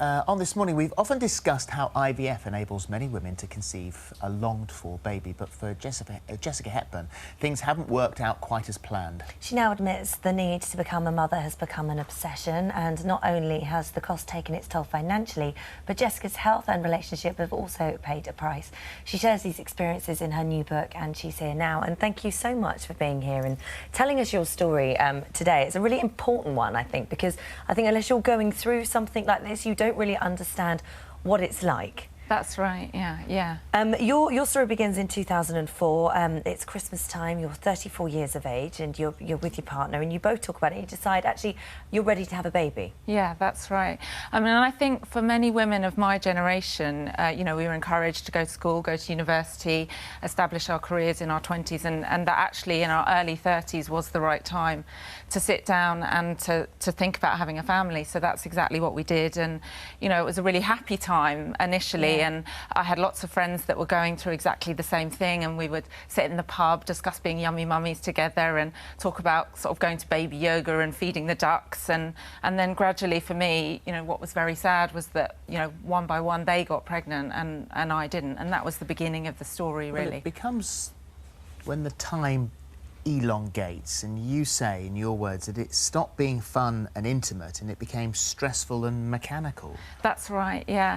On This Morning, we've often discussed how IVF enables many women to conceive a longed-for baby, but for Jessica Hepburn, things haven't worked out quite as planned. She now admits the need to become a mother has become an obsession, and not only has the cost taken its toll financially, but Jessica's health and relationship have also paid a price. She shares these experiences in her new book, and she's here now. And thank you so much for being here and telling us your story today. It's a really important one, I think, because I think unless you're going through something like this, you don't really understand what it's like. That's right, yeah. Your story begins in 2004. It's Christmas time, you're 34 years of age and you're with your partner and you both talk about it. You decide, actually, you're ready to have a baby. Yeah, that's right. I mean, I think for many women of my generation, you know, we were encouraged to go to school, go to university, establish our careers in our 20s, and that actually in our early 30s was the right time to sit down and to think about having a family. So that's exactly what we did. And, you know, it was a really happy time initially. Yeah. And I had lots of friends that were going through exactly the same thing, and we would sit in the pub, discuss being yummy mummies together and talk about sort of going to baby yoga and feeding the ducks. And then gradually for me, you know, what was very sad was that, you know, one by one they got pregnant and I didn't. And that was the beginning of the story, really. Well, it becomes, when the time elongates, and you say in your words that it stopped being fun and intimate and it became stressful and mechanical. That's right, yeah.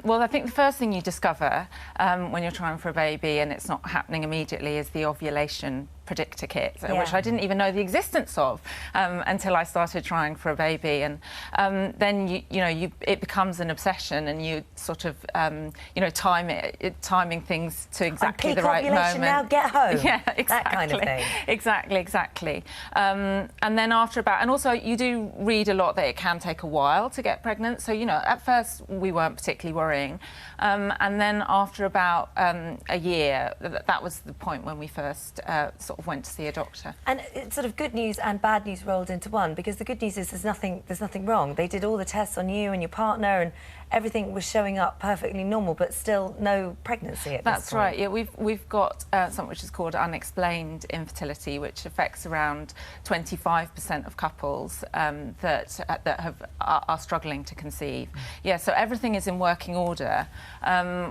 Well, I think the first thing you discover when you're trying for a baby and it's not happening immediately is the ovulation predictor kit, which I didn't even know the existence of until I started trying for a baby. And then it becomes an obsession, and you sort of you know, timing things to exactly the right moment. Now get home. Yeah, exactly. That kind of thing. Exactly. And then after about, and also you do read a lot that it can take a while to get pregnant. So, you know, at first we weren't particularly worrying, and then after about a year, that was the point when we first sort of went to see a doctor. And it's sort of good news and bad news rolled into one, because the good news is there's nothing wrong. They did all the tests on you and your partner and everything was showing up perfectly normal, but still no pregnancy at this point. That's right, yeah. We've got something which is called Unexplained Infertility, which affects around 25% of couples that are struggling to conceive. Yeah, so everything is in working order,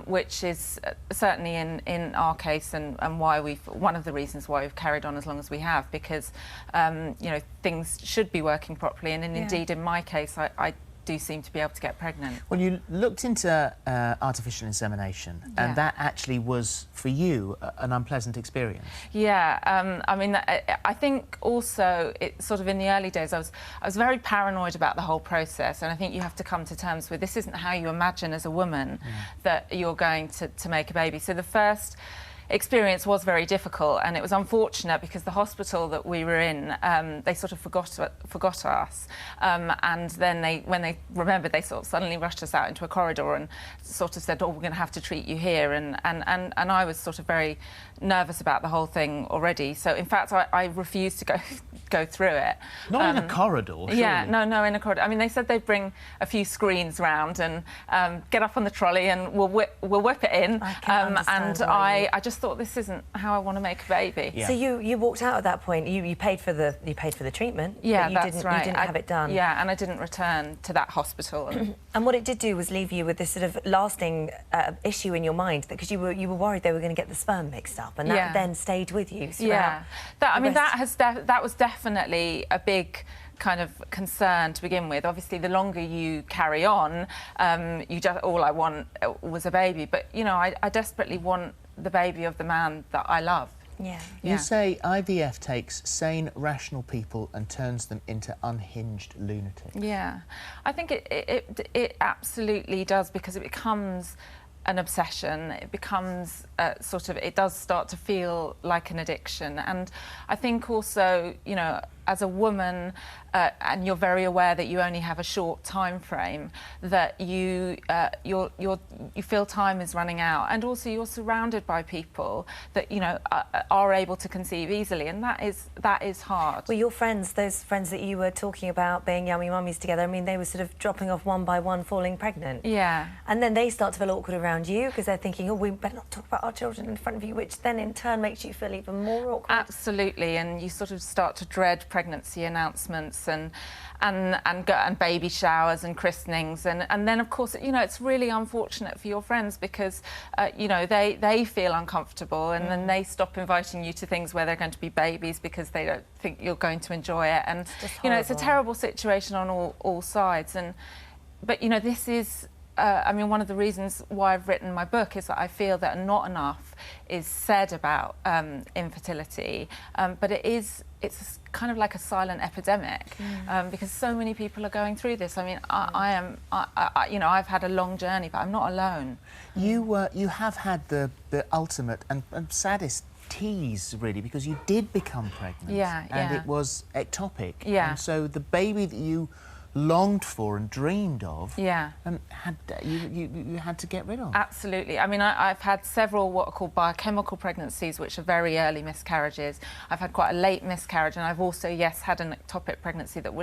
which is certainly in our case and why one of the reasons why we've carried on as long as we have, because you know, things should be working properly, and indeed in my case I do seem to be able to get pregnant. Well, you looked into artificial insemination, and that actually was, for you, an unpleasant experience. Yeah, I mean, I think also, it sort of in the early days, I was very paranoid about the whole process, and I think you have to come to terms with this isn't how you imagine as a woman that you're going to make a baby. So the first experience was very difficult, and it was unfortunate because the hospital that we were in, they sort of forgot us, and then when they remembered, they sort of suddenly rushed us out into a corridor and sort of said, "Oh, we're going to have to treat you here," and I was sort of very nervous about the whole thing already. So in fact, I refused to go through it. Not in a corridor, surely. Yeah, no, in a corridor. I mean, they said they'd bring a few screens round and get up on the trolley and we'll whip it in. And I just thought, this isn't how I want to make a baby. Yeah. So you walked out at that point. You paid for the treatment. Yeah, but that's right. You didn't have it done. Yeah, and I didn't return to that hospital. And what it did do was leave you with this sort of lasting issue in your mind, because you were worried they were going to get the sperm mixed up, and that then stayed with you. Yeah, that was definitely a big kind of concern to begin with. Obviously, the longer you carry on, all I want was a baby. But you know, I desperately want the baby of the man that I love. Yeah. You say IVF takes sane, rational people and turns them into unhinged lunatics. Yeah, I think it absolutely does, because it becomes an obsession. It becomes it does start to feel like an addiction. And I think also, you know, as a woman, and you're very aware that you only have a short time frame, that you feel time is running out, and also you're surrounded by people that, you know, are able to conceive easily, and that is hard. Well, your friends, those friends that you were talking about being yummy mummies together, I mean, they were sort of dropping off one by one, falling pregnant. Yeah. And then they start to feel awkward around you because they're thinking, oh, we better not talk about our children in front of you, which then in turn makes you feel even more awkward. Absolutely, and you sort of start to dread pregnancy announcements and baby showers and christenings, and then of course, you know, it's really unfortunate for your friends because you know, they feel uncomfortable, and then they stop inviting you to things where they're going to be babies because they don't think you're going to enjoy it. And you know, it's a terrible situation on all sides. But you know, this is I mean, one of the reasons why I've written my book is that I feel that not enough is said about infertility, but it's kind of like a silent epidemic because so many people are going through this. I mean, I you know, I've had a long journey, but I'm not alone. You have had the ultimate and saddest tease, really, because you did become pregnant. And it was ectopic. And so the baby that you longed for and dreamed of, you had to get rid of. Absolutely. I mean, I've had several what are called biochemical pregnancies, which are very early miscarriages. I've had quite a late miscarriage, and I've also, yes, had an ectopic pregnancy that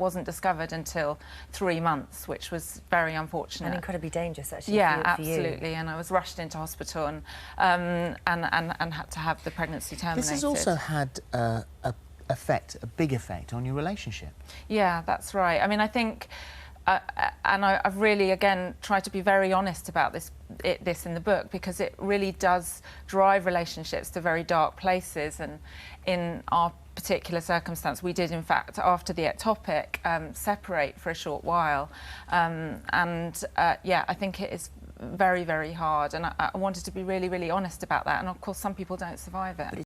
wasn't discovered until 3 months, which was very unfortunate and incredibly dangerous, actually. Yeah, for absolutely. You. And I was rushed into hospital and had to have the pregnancy terminated. This has also had a big effect on your relationship. Yeah, that's right. I mean, I think, and I've really, again, tried to be very honest about this in the book, because it really does drive relationships to very dark places. And in our particular circumstance, we did, in fact, after the ectopic, separate for a short while. Yeah, I think it is very, very hard. And I wanted to be really, really honest about that. And of course, some people don't survive it.